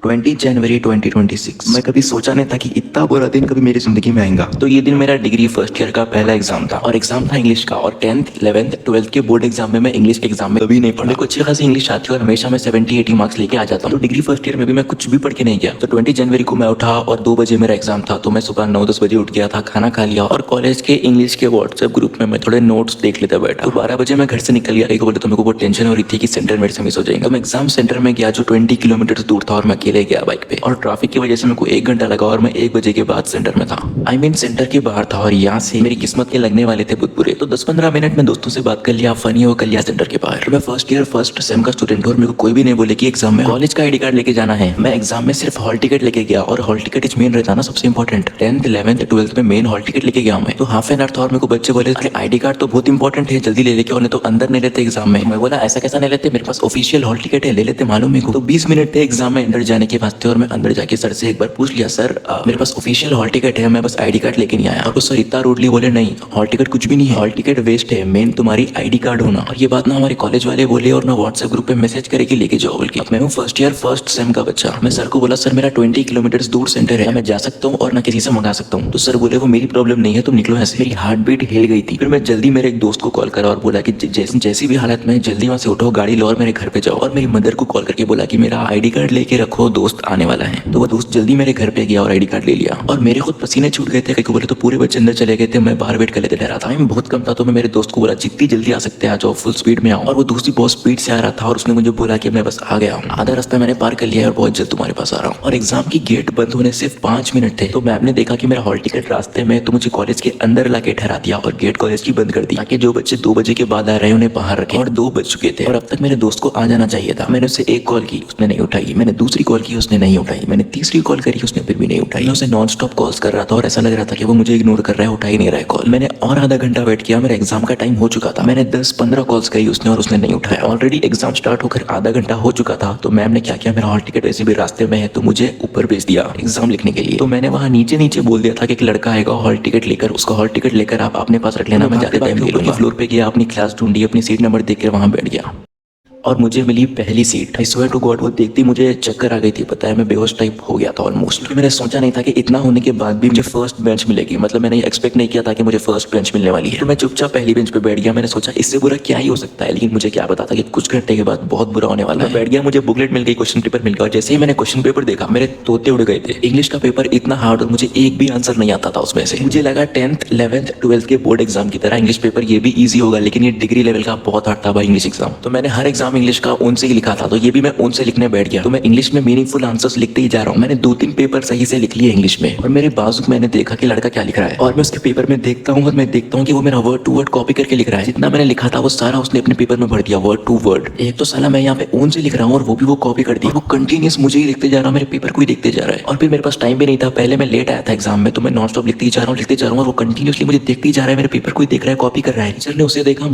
20 जनवरी 2026। मैं कभी सोचा नहीं था कि इतना बुरा दिन कभी मेरी जिंदगी में आएगा। तो ये दिन मेरा डिग्री फर्स्ट ईयर का पहला एग्जाम था और एग्जाम था इंग्लिश का। और 10th 11th 12th के बोर्ड एग्जाम में मैं इंग्लिश के एग्जाम में कभी नहीं पढ़ा। मेरे को अच्छी खासी इंग्लिश आती है और हमेशा मैं 70-80 मार्क्स लेके आ जाता हूँ। तो डिग्री फर्स्ट ईयर में भी मैं कुछ भी पढ़ के नहीं गया। तो 20 जनवरी को मैं उठा और 2 बजे मेरा एग्जाम था। तो मैं सुबह 9-10 बजे उठ गया था, खाना खा लिया और कॉलेज के इंग्लिश के व्हाट्सएप ग्रुप में मैं थोड़े नोट्स देख लेता बैठा। तो 12 बजे मैं घर से निकल गया। एक बोले तो मेरे को बहुत टेंशन हो रही थी कि सेंटर मेरे से मिस हो जाएगा। तो मैं एग्जाम सेंटर में गया जो 20 किलोमीटर दूर था और मैं अकेले गया बाइक पे। और ट्रैफिक की वजह से मेरे को 1 घंटा लगा और मैं 1 बजे के बाद सेंटर में था। आई मीन सेंटर के बाहर था और यहाँ से मेरी किस्मत के लगने वाले थे बहुत बुरे। तो 10-15 मिनट में दोस्तों से बात कर लिया, फनी हो कर लिया सेंटर के बाहर। मैं फर्स्ट ईयर फर्स्ट सेम का स्टूडेंट हूँ और मेरे को कोई भी नहीं बोले कि एग्जाम में कॉलेज का आईडी कार्ड लेके जाना है। मैं एग्जाम में सिर्फ हॉल टिकट लेके गया और हॉल टिकट इज मेन रहता ना सबसे इंपॉर्टेंट। 10th 11th 12th में मेन हॉल टिकट लेके गया मैं। तो हाफ एन आवर था और मेरे को बच्चे बोले अरे आईडी कार्ड तो बहुत इंपॉर्टेंट है, जल्दी ले लेके और नहीं तो अंदर नहीं लेते एग्जाम में। मैं बोला ऐसा कैसा नहीं लेते, मेरे पास ऑफिशियल हॉल टिकट है, ले लेते मालूम मेरे को। तो 20 मिनट थे एग्जाम में अंदर जाने के वास्ते और मैं अंदर जाके सर से एक बार पूछ लिया, सर मेरे पास ऑफिशियल हॉल टिकट है, मैं बस आईडी कार्ड लेके नहीं आया। और वो सर इतना रूडली बोले नहीं हॉल टिकट कुछ भी नहीं है, हॉल टिकट वेस्ट है, मेन तुम्हारी आईडी कार्ड होना। और ये बात ना हमारे कॉलेज वाले बोले और ना व्हाट्सएप ग्रुप पे मैसेज करे कि लेके जाओ बोल के। मैं हूँ फर्स्ट ईयर फर्स्ट सेम का बच्चा। मैं सर को बोला सर मेरा 20 किलोमीटर दूर सेंटर है, मैं जा सकता हूँ और ना किसी से मंगा सकता हूँ। तो सर बोले वो मेरी प्रॉब्लम नहीं है, तुम निकलो ऐसे। मेरी हार्ट बीट हिल गई थी। फिर मैं जल्दी मेरे एक दोस्त को कॉल करा और बोला कि जैसी भी हालत में जल्दी वहां से उठो, गाड़ी लो और मेरे घर पे जाओ। और मेरी मदर को कॉल करके बोला कि मेरा आईडी कार्ड लेके रखो, दोस्त आने वाला है। तो वो दोस्त जल्दी मेरे घर पे गया और आईडी कार्ड ले लिया। और मेरे खुद पसीने छूट गए थे, कहीं बोले तो पूरे बच्चे अंदर चले गए थे, मैं बाहर वेट कर लेते रह रहा था। टाइम बहुत कम था तो मैं मेरे दोस्त को बोला जितनी जल्दी आ सकते हैं आ जाओ, फुल स्पीड में आओ। और वो दोस्त भी बहुत स्पीड से आ रहा था और उसने मुझे बोला कि मैं बस आ गया हूँ, आधा रास्ता मैंने पार कर लिया और बहुत जल्द तुम्हारे पास आ रहा हूँ। और एग्जाम की गेट बंद होने सिर्फ 5 मिनट थे तो मैम ने देखा कि मेरा हॉल टिकट रास्ते में, तो मुझे कॉलेज के अंदर लाके ठहरा दिया और गेट कॉलेज की बंद कर दी ताकि जो बच्चे 2 बजे के बाद आ रहे हैं उन्हें बाहर रखे। और 2 बज चुके थे और अब तक मेरे दोस्त को आ जाना चाहिए था। मैंने उसे एक कॉल की, उसने नहीं उठाई। मैंने दूसरी कॉल की, उसने नहीं उठाई। मैंने तीसरी कॉल करी, उसने फिर भी नहीं उठाई। मैं उसे नॉन स्टॉप कॉल्स कर रहा था और ऐसा लग रहा था कि वो मुझे इग्नोर कर रहा है, उठा ही नहीं रहा है कॉल। मैंने और आधा घंटा वेट किया, मेरा एग्जाम का टाइम हो चुका था। मैंने 10-15 कॉल्स करी उसने और उसने नहीं उठाया। ऑलरेडी एग्जाम स्टार्ट होकर आधा घंटा हो चुका था। तो मैम ने क्या किया, मेरा हॉल टिकट वैसे भी रास्ते में है तो मुझे ऊपर भेज दिया एग्जाम लिखने के लिए। तो मैंने वहाँ नीचे नीचे बोल दिया था कि एक लड़का आएगा हॉल टिकट लेकर, उसका हॉल टिकट लेकर आप अपने पास रख लेना, मैं जाते टाइम ले लूंगा। फ्लोर पे गया, अपनी क्लास ढूंढी, अपनी सीट नंबर देख कर वहाँ बैठ गया और मुझे मिली पहली seat. I swear to God वो देखती मुझे चक्कर आ गई थी, पता है मैं बेहोश टाइप हो गया था ऑलमोस्ट। क्योंकि मैंने सोचा नहीं था कि इतना होने के बाद भी मुझे फर्स्ट बेंच मिलेगी। मतलब मैंने एक्सपेक्ट नहीं किया था कि मुझे फर्स्ट बेंच मिलने वाली है। तो मैं चुपचाप पहली बेंच पे बैठ गया। मैंने सोचा इससे बुरा क्या ही हो सकता है, लेकिन मुझे क्या पता था कि कुछ घंटे के बाद बहुत बुरा होने वाला है। बैठ गया, मुझे बुकलेट मिल गई, क्वेश्चन पेपर मिल गया और जैसे ही मैंने क्वेश्चन पेपर देखा मेरे तोते उड़ गए थे। इंग्लिश का पेपर इतना हार्ड और मुझे एक भी आंसर नहीं आता था उसमें से। मुझे लगा 10th 11th 12th के बोर्ड एग्जाम की तरह इंग्लिश पेपर ये भी ईजी होगा, लेकिन ये डिग्री लेवल का बहुत हार्ड था भाई इंग्लिश एग्जाम। तो मैंने हर एग्जाम इंग्लिश का उनसे लिखा था तो ये भी मैं उनसे लिखने बैठ गया। तो मैं इंग्लिश में मीनिंगफुल आंसर्स लिखते ही जा रहा हूँ। मैंने 2-3 पेपर सही से लिख लिए इंग्लिश में और मेरे बाजू मैंने देखा कि लड़का क्या लिख रहा है और मैं उसके पेपर में देखता हूँ और मैं देखता हूँ कि वो मेरा वर्ड टू वर्ड कॉपी करके लिख रहा है। जितना मैंने लिखा था वो सारा उसने अपने पेपर में भर दिया वर्ड टू वर्ड। एक तो साला मैं यहाँ पे ओन से लिख रहा हूँ और वो भी वो कॉपी कर दी। वो कंटिन्यूस मुझे ही लिखते जा रहा, मेरे पेपर को ही देखते जा रहा है। और फिर मेरे पास टाइम भी नहीं था, पहले मैं लेट आया था एग्जाम में तो मैं नॉन स्टॉप लिखते ही जा रहा हूँ और वो कंटिन्यूसली मुझे देखते ही जा रहा है, मेरे पेपर को ही देख रहा है, कॉपी कर रहा है। टीचर ने उसे देखा,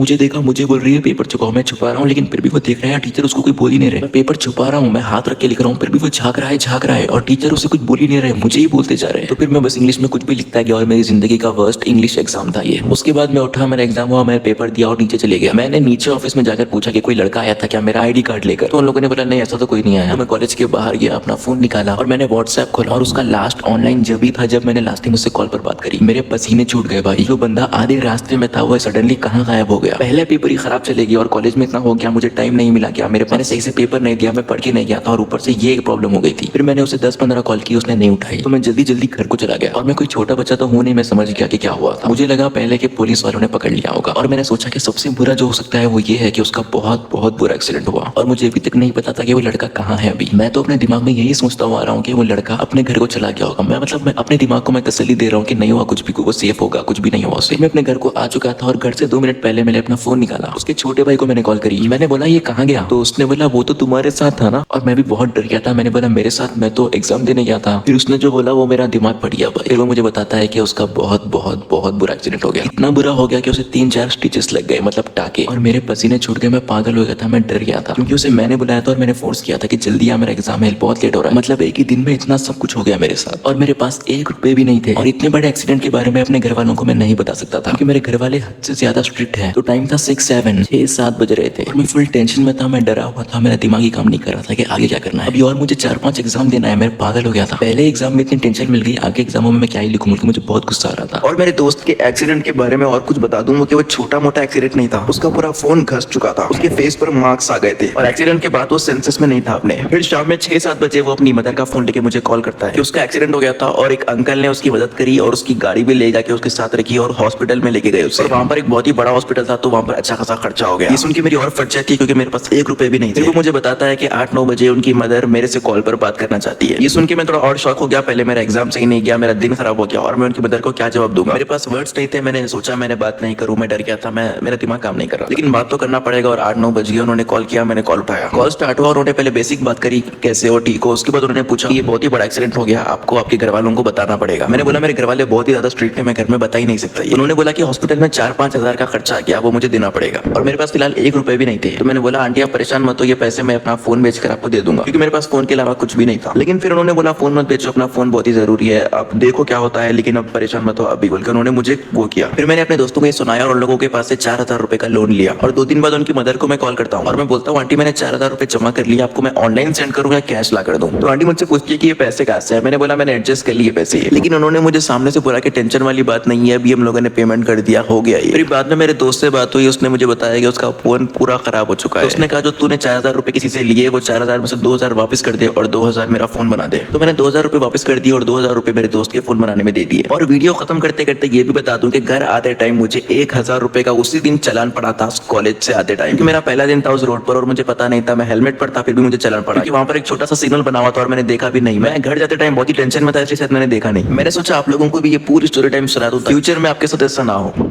मुझे बोल रही है पेपर छुपाओ। मैं छुपा रहा हूँ लेकिन फिर भी वो देख रहा है, टीचर उसको कोई बोल ही नहीं रहे। पेपर छुपा रहा हूँ, मैं हाथ रख के लिख रहा हूँ, फिर भी वो झांक रहा है और टीचर उसे कुछ बोल ही नहीं रहे, मुझे ही बोलते जा रहे हैं। तो फिर मैं बस इंग्लिश में कुछ भी लिखता गया और मेरी जिंदगी का वर्स्ट इंग्लिश एग्जाम था ये। उसके बाद मैं उठा, मेरा एग्जाम हुआ, मैं पेपर दिया और नीचे चले गया। मैंने नीचे ऑफिस में जाकर पूछा कि कोई लड़का आया था क्या मेरा आईडी कार्ड लेकर। तो उन लोगों ने बोला नहीं ऐसा तो कोई नहीं आया। तो मैं कॉलेज के बाहर गया, अपना फोन निकाला और मैंने व्हाट्सएप खोला और उसका लास्ट ऑनलाइन जब ही था जब मैंने लास्ट टाइम उससे कॉल पर बात करी। मेरे पसीने छूट गए भाई। जो बंदा आधे रास्ते में था वो सडनली कहाँ गायब हो गया। पहले पेपर ही खराब चलेगी और कॉलेज में इतना हो गया, मुझे टाइम नहीं मिला क्या, मेरे पास सही से पेपर नहीं दिया, मैं पढ़ के नहीं गया था और ऊपर से ये एक प्रॉब्लम हो गई थी। फिर मैंने उसे 10-15 कॉल की, उसने नहीं उठाई। तो मैं जल्दी घर को चला गया और मैं कोई छोटा बच्चा तो हूँ नहीं, मैं समझ गया कि क्या हुआ था। मुझे लगा पहले के पुलिस वालों ने पकड़ लिया होगा और मैंने सोचा कि सबसे बुरा जो हो सकता है वो ये है कि उसका बहुत बुरा एक्सीडेंट हुआ और मुझे अभी तक नहीं पता था कि वो लड़का कहाँ है अभी। मैं तो अपने दिमाग में यही सोचता हुआ आ रहा हूँ कि वो लड़का अपने घर को चला गया होगा। मैं अपने दिमाग को मैं तसल्ली दे रहा हूँ कि नहीं हुआ कुछ भी, वो सेफ होगा, कुछ भी नहीं हुआ उसे। मैं अपने घर को आ चुका था और घर से 2 मिनट पहले मैंने अपना फोन निकाला, उसके छोटे भाई को मैंने कॉल करी। मैंने बोला ये कहाँ गया, तो उसने बोला वो तो तुम्हारे साथ था ना। और मैं भी बहुत डर गया था। मैंने बोला मेरे साथ, मैं तो एग्जाम देने गया था। फिर उसने जो बोला वो मेरा दिमाग फट गया। फिर वो मुझे बताता है कि उसका बहुत बुरा एक्सीडेंट हो गया। इतना बुरा हो गया कि उसे 3-4 स्टिचेस लग गए, मतलब टाके, और मेरे पसीने छूट गए। मैं पागल हो गया था, मैं डर गया था क्योंकि उसे मैंने बुलाया था और मैंने फोर्स किया था कि जल्दी आ, मेरा एग्जाम है, बहुत लेट हो रहा है। मतलब एक ही दिन में इतना सब कुछ हो गया मेरे साथ और मेरे पास 1 रुपए भी नहीं थे। और इतने बड़े एक्सीडेंट के बारे में अपने घर वालों को मैं नहीं बता सकता था क्योंकि मेरे घर वाले हद से ज्यादा स्ट्रिक्ट है। तो टाइम था 6-7 बज रहे थे और मैं फुल टेंशन टेंशन में था, मैं डरा हुआ था, मेरा दिमाग ही काम नहीं कर रहा था कि आगे क्या करना है। अभी और मुझे 4-5 एग्जाम देना है, मैं पागल हो गया था। पहले एग्जाम में इतनी टेंशन मिल गई, आगे एग्जामों में मैं क्या ही लिखूं, मुझे बहुत गुस्सा आ रहा था। और मेरे दोस्त के एक्सीडेंट के बारे में और कुछ बता दूं कि वो छोटा मोटा एक्सीडेंट नहीं था, उसका पूरा फोन घस चुका था, उसके फेस पर मार्क्स आ गए थे और एक्सीडेंट के बाद वो सेंसेस में नहीं था अपने। फिर शाम में 6-7 बजे वो अपनी मदर का फोन लेके मुझे कॉल करता है कि उसका एक्सीडेंट हो गया था और एक अंकल ने उसकी मदद करी और उसकी गाड़ी भी ले जाके उसके साथ रखी और हॉस्पिटल में लेके गए उसे। और वहां पर एक बहुत ही बड़ा हॉस्पिटल था, तो वहां पर अच्छा खासा खर्चा हो गया। ये सुन के मेरी और फट जाती है क्योंकि मेरे पास 1 रुपए भी नहीं थे। वो मुझे बताता है कि 8-9 बजे उनकी मदर मेरे से कॉल पर बात करना चाहती है। ये सुन के मैं थोड़ा और शॉक हो गया। पहले मेरा एग्जाम सही नहीं गया, मेरा दिन खराब हो गया और मैं उनकी मदर को क्या जवाब दूंगा। मेरे पास वर्ड्स नहीं थे, मैंने सोचा मैंने बात नहीं करूं, मैं डर गया था, मेरा दिमाग काम नहीं कर रहा, लेकिन बात तो करना पड़ेगा। और 8-9 बज गए, उन्होंने कॉल किया, मैंने कॉल उठाया, कॉल स्टार्ट हुआ। उन्होंने पहले बेसिक बात करी, कैसे हो, ठीक हो। उसके बाद उन्होंने पूछा ये बहुत ही बड़ा एक्सीडेंट हो गया, आपको आपके घर वालों को बताना पड़ेगा। मैंने बोला मेरे घर वाले बहुत ही ज्यादा स्ट्रिक्ट है, मैं घर में बता ही नहीं सकता। उन्होंने बोला कि हॉस्पिटल में 4-5 हजार का खर्चा आ गया, वो मुझे देना पड़ेगा और मेरे पास फिलहाल 1 रुपए भी नहीं थे। तो मैंने बोला आंटी आप परेशान मत हो, ये पैसे मैं अपना फोन बेचकर आपको दे दूंगा, क्योंकि मेरे पास फोन के अलावा कुछ भी नहीं था। लेकिन फिर उन्होंने बोला फोन मत बेचो, अपना फोन बहुत ही जरूरी है, आप देखो क्या होता है, लेकिन अब परेशान मत हो अभी, बोलकर उन्होंने मुझे वो किया। फिर मैंने अपने दोस्तों को ये सुनाया और उन लोगों के पास से 4,000 रुपए का लोन लिया। और 2 दिन बाद उनकी मदर को मैं कॉल करता हूँ और मैं बोलता हूँ आंटी मैंने 4,000 रुपए जमा कर लिया, आपको मैं ऑनलाइन सेंड करूँ या कैश ला कर दूँ। तो आंटी मुझसे पूछती है कि ये पैसे कहाँ से है। मैंने बोला मैंने एडजस्ट कर लिए पैसे, लेकिन उन्होंने मुझे सामने से बोला कि टेंशन वाली बात नहीं है, अभी हम लोगों ने पेमेंट कर दिया, हो गया। फिर बाद में मेरे दोस्त से बात हुई, उसने मुझे बताया कि उसका फोन पूरा खराब हो चुका है। उसने कहा जो तूने 4,000 रुपए किसी से लिए, वो 4,000 में से 2,000 वापस कर दे और 2,000 मेरा फोन बना दे। तो मैंने 2,000 रुपए वापस कर दिए और 2,000 रुपए मेरे दोस्त के फोन बनाने में दे दिए। और वीडियो खत्म करते करते ये भी बता दूं कि घर आते टाइम मुझे 1,000 रुपए का उसी दिन चालान पड़ा था कॉलेज से आते टाइम, क्योंकि मेरा पहला दिन था उस रोड पर और मुझे पता नहीं था, मैं हेलमेट पर था फिर भी मुझे चालान पड़ा, क्योंकि वहां पर एक छोटा सा सिग्नल बना हुआ था और मैंने देखा भी नहीं। मैं घर जाते टाइम बहुत ही टेंशन में था, इसलिए शायद मैंने देखा नहीं। मैंने सोचा आप लोगों को भी ये पूरी स्टोरी टाइम सुना दूं, फ्यूचर में आपके साथ ऐसा ना हो।